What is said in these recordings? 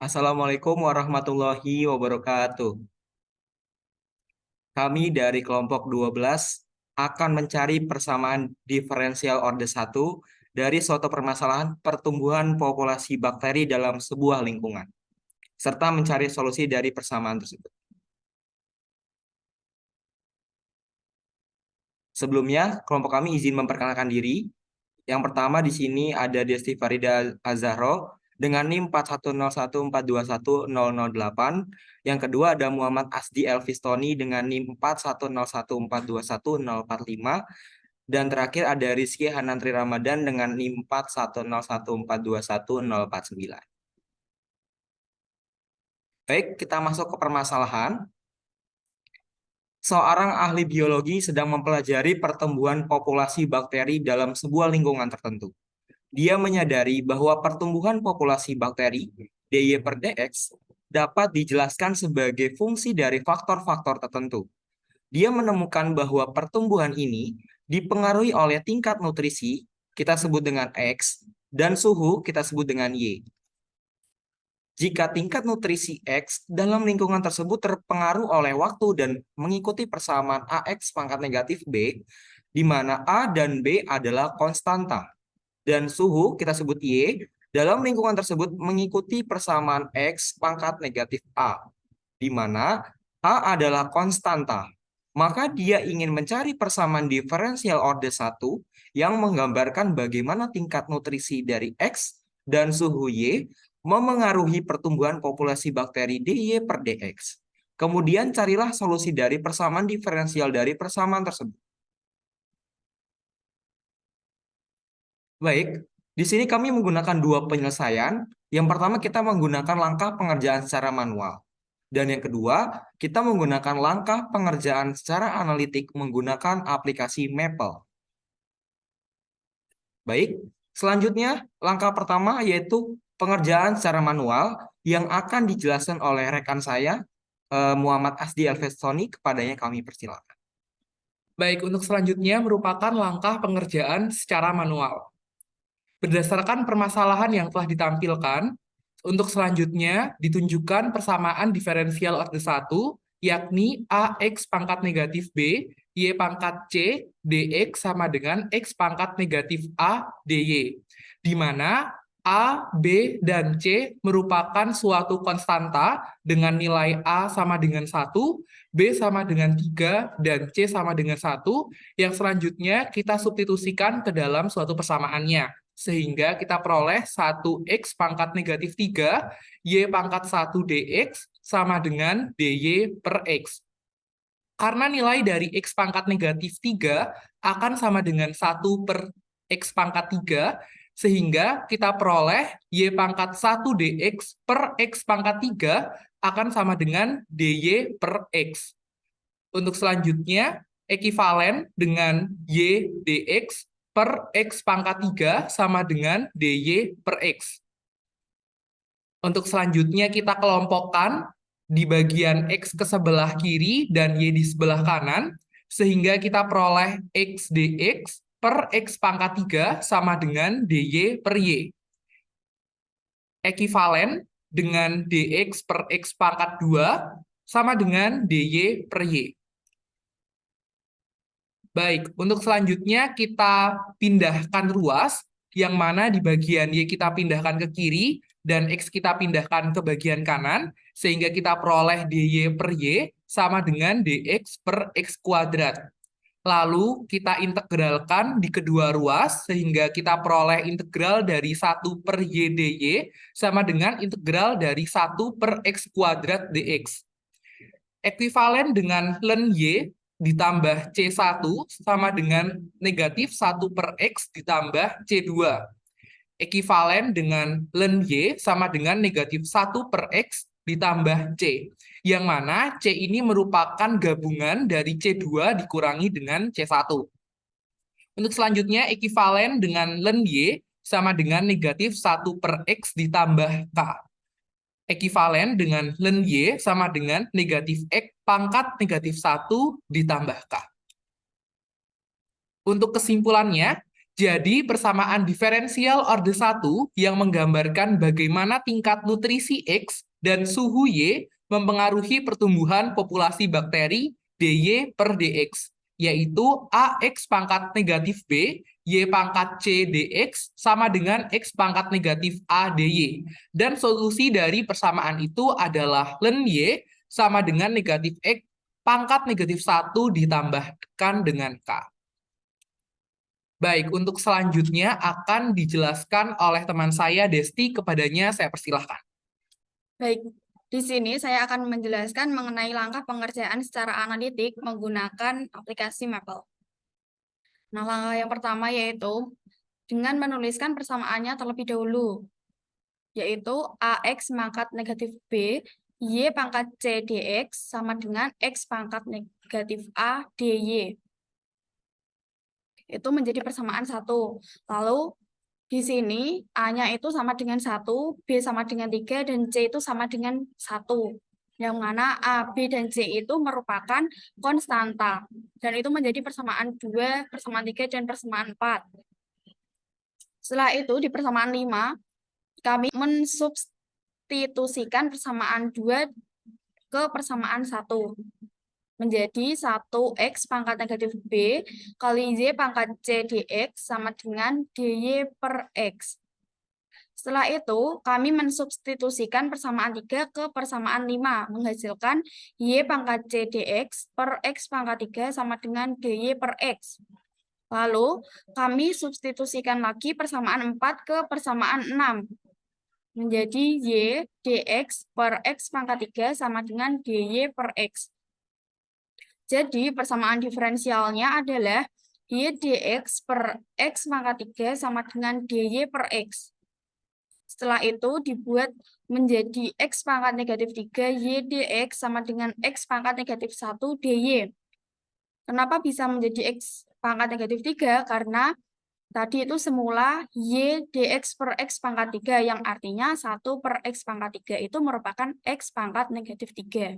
Assalamualaikum warahmatullahi wabarakatuh. Kami dari kelompok 12 akan mencari persamaan diferensial orde 1 dari suatu permasalahan pertumbuhan populasi bakteri dalam sebuah lingkungan, serta mencari solusi dari persamaan tersebut. Sebelumnya, kelompok kami izin memperkenalkan diri. Yang pertama di sini ada Desti Farida Azahro dengan NIM 4101421008. Yang kedua ada Muhammad Asdi Elvistoni dengan NIM 4101421045. Dan terakhir ada Rizky Hanantri Ramadan dengan NIM 4101421049. Baik, kita masuk ke permasalahan. Seorang ahli biologi sedang mempelajari pertumbuhan populasi bakteri dalam sebuah lingkungan tertentu. Dia menyadari bahwa pertumbuhan populasi bakteri dy per dx dapat dijelaskan sebagai fungsi dari faktor-faktor tertentu. Dia menemukan bahwa pertumbuhan ini dipengaruhi oleh tingkat nutrisi, kita sebut dengan X, dan suhu, kita sebut dengan Y. Jika tingkat nutrisi X dalam lingkungan tersebut terpengaruh oleh waktu dan mengikuti persamaan AX pangkat negatif B, di mana A dan B adalah konstanta, dan suhu kita sebut Y dalam lingkungan tersebut mengikuti persamaan X pangkat negatif A, di mana A adalah konstanta. Maka dia ingin mencari persamaan diferensial orde 1 yang menggambarkan bagaimana tingkat nutrisi dari X dan suhu Y memengaruhi pertumbuhan populasi bakteri dy per dx. Kemudian carilah solusi dari persamaan diferensial dari persamaan tersebut. Baik, di sini kami menggunakan dua penyelesaian. Yang pertama kita menggunakan langkah pengerjaan secara manual. Dan yang kedua, kita menggunakan langkah pengerjaan secara analitik menggunakan aplikasi Maple. Baik, selanjutnya langkah pertama yaitu pengerjaan secara manual yang akan dijelaskan oleh rekan saya, Muhammad Asdi Elvestoni. Kepadanya kami persilakan. Baik, untuk selanjutnya merupakan langkah pengerjaan secara manual. Berdasarkan permasalahan yang telah ditampilkan, untuk selanjutnya ditunjukkan persamaan diferensial orde 1, yakni AX pangkat negatif B, Y pangkat C, DX sama dengan X pangkat negatif A, DY. Di mana A, B, dan C merupakan suatu konstanta dengan nilai A sama dengan 1, B sama dengan 3, dan C sama dengan 1, yang selanjutnya kita substitusikan ke dalam suatu persamaannya. Sehingga kita peroleh 1X pangkat negatif 3, Y pangkat 1 DX sama dengan DY per X. Karena nilai dari X pangkat negatif 3 akan sama dengan 1 per X pangkat 3, sehingga kita peroleh Y pangkat 1 DX per X pangkat 3 akan sama dengan DY per X. Untuk selanjutnya, ekivalen dengan Y dx per X pangkat 3 sama dengan DY per X. Untuk selanjutnya kita kelompokkan di bagian X ke sebelah kiri dan Y di sebelah kanan, sehingga kita peroleh X dx per X pangkat 3 sama dengan DY per Y. Ekivalen dengan dx per X pangkat 2 sama dengan DY per Y. Baik, untuk selanjutnya kita pindahkan ruas, yang mana di bagian Y kita pindahkan ke kiri, dan X kita pindahkan ke bagian kanan, sehingga kita peroleh DY per Y sama dengan DX per X kuadrat. Lalu kita integralkan di kedua ruas, sehingga kita peroleh integral dari 1 per Y DY sama dengan integral dari 1 per X kuadrat DX. Ekuivalen dengan ln Y ditambah C1 sama dengan negatif 1 per X ditambah C2. Ekivalen dengan ln Y sama dengan negatif 1 per X ditambah C. Yang mana C ini merupakan gabungan dari C2 dikurangi dengan C1. Untuk selanjutnya, ekivalen dengan ln Y sama dengan negatif 1 per X ditambah K. Ekivalen dengan ln Y sama dengan negatif X pangkat negatif 1 ditambah K. Untuk kesimpulannya, Jadi, persamaan diferensial orde 1 yang menggambarkan bagaimana tingkat nutrisi X dan suhu Y mempengaruhi pertumbuhan populasi bakteri dy per dx, yaitu AX pangkat negatif B, Y pangkat C dx sama dengan X pangkat negatif A dy. Dan solusi dari persamaan itu adalah ln Y sama dengan negatif X pangkat negatif 1 ditambahkan dengan K. Baik, untuk selanjutnya akan dijelaskan oleh teman saya, Desti. Kepadanya saya persilahkan. Baik, di sini saya akan menjelaskan mengenai langkah pengerjaan secara analitik menggunakan aplikasi Maple. Nah, langkah yang pertama yaitu dengan menuliskan persamaannya terlebih dahulu, yaitu AX pangkat negatif B, Y pangkat C dx sama dengan X pangkat negatif A dy. Itu menjadi persamaan 1. Lalu di sini A-nya itu sama dengan 1, B sama dengan 3, dan C itu sama dengan 1. Yang mana A, B, dan C itu merupakan konstanta. Dan itu menjadi persamaan 2, persamaan 3, dan persamaan 4. Setelah itu di persamaan 5, kami mensubstitusikan persamaan 2 ke persamaan 1. Menjadi 1x pangkat negatif B kali Y pangkat C dx sama dengan dy per x. Setelah itu, kami mensubstitusikan persamaan 3 ke persamaan 5, menghasilkan Y pangkat C dx per X pangkat 3 sama dengan dy per X. Lalu, kami substitusikan lagi persamaan 4 ke persamaan 6, menjadi Y dx per X pangkat 3 sama dengan dy per X. Jadi, persamaan diferensialnya adalah Y dx per X pangkat 3 sama dengan dy per X. Setelah itu dibuat menjadi X pangkat negatif 3 Y dx sama dengan X pangkat negatif 1 dy. Kenapa bisa menjadi X pangkat negatif 3? Karena tadi itu semula Y dx per X pangkat 3, yang artinya 1 per X pangkat 3 itu merupakan X pangkat negatif 3.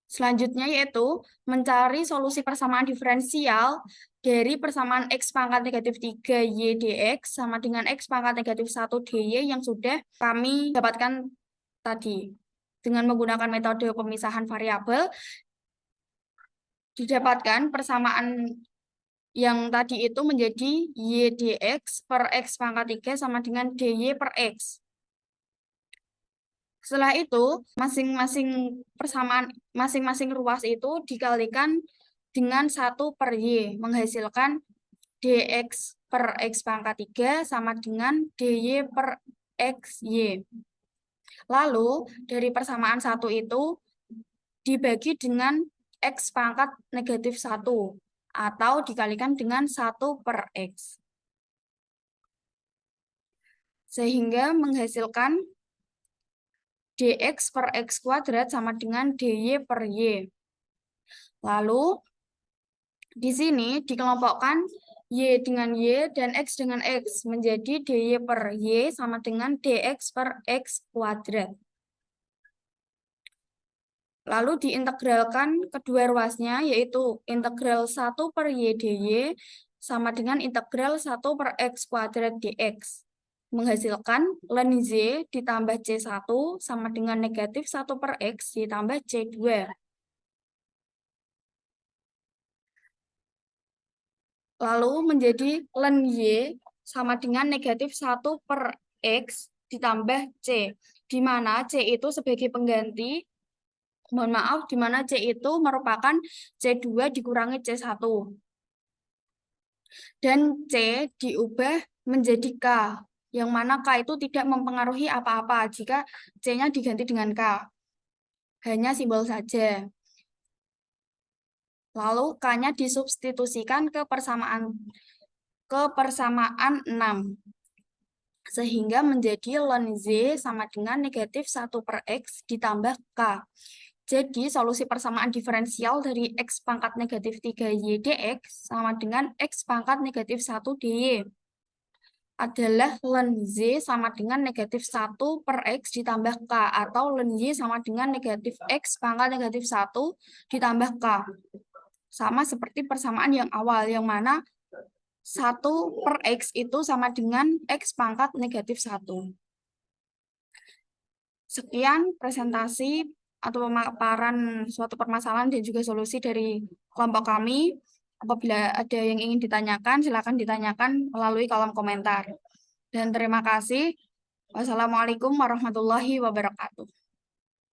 Selanjutnya yaitu mencari solusi persamaan diferensial dari persamaan X pangkat negatif 3 Y dx sama dengan X pangkat negatif 1 dy yang sudah kami dapatkan tadi. Dengan menggunakan metode pemisahan variabel, didapatkan persamaan yang tadi itu menjadi Y dx per X pangkat 3 sama dengan dy per X. Setelah itu, masing-masing ruas itu dikalikan dengan 1 per Y, menghasilkan dx per X pangkat 3 sama dengan dy per XY. Lalu, dari persamaan 1 itu dibagi dengan X pangkat negatif 1, atau dikalikan dengan 1 per X. Sehingga menghasilkan dx per x kuadrat sama dengan dy per y. Lalu, di sini dikelompokkan y dengan y dan x dengan x menjadi dy per y sama dengan dx per x kuadrat. Lalu diintegralkan kedua ruasnya, yaitu integral 1 per y dy sama dengan integral 1 per x kuadrat dx. Menghasilkan ln Z ditambah C1 sama dengan negatif 1 per X ditambah C2. Lalu menjadi ln Y sama dengan negatif 1 per X ditambah C, di mana C itu sebagai pengganti, mohon maaf, di mana C itu merupakan C2 dikurangi C1. Dan C diubah menjadi K, yang mana K itu tidak mempengaruhi apa-apa jika C-nya diganti dengan K. Hanya simbol saja. Lalu K-nya disubstitusikan ke persamaan 6. Sehingga menjadi ln Z sama dengan negatif 1 per X ditambah K. Jadi solusi persamaan diferensial dari X pangkat negatif 3 Y dx sama dengan X pangkat negatif 1 dy adalah ln Z sama dengan negatif 1 per X ditambah K, atau ln Y sama dengan negatif X pangkat negatif 1 ditambah K. Sama seperti persamaan yang awal, yang mana 1 per X itu sama dengan X pangkat negatif 1. Sekian presentasi atau pemaparan suatu permasalahan dan juga solusi dari kelompok kami. Apabila ada yang ingin ditanyakan, silakan ditanyakan melalui kolom komentar. Dan terima kasih. Wassalamualaikum warahmatullahi wabarakatuh.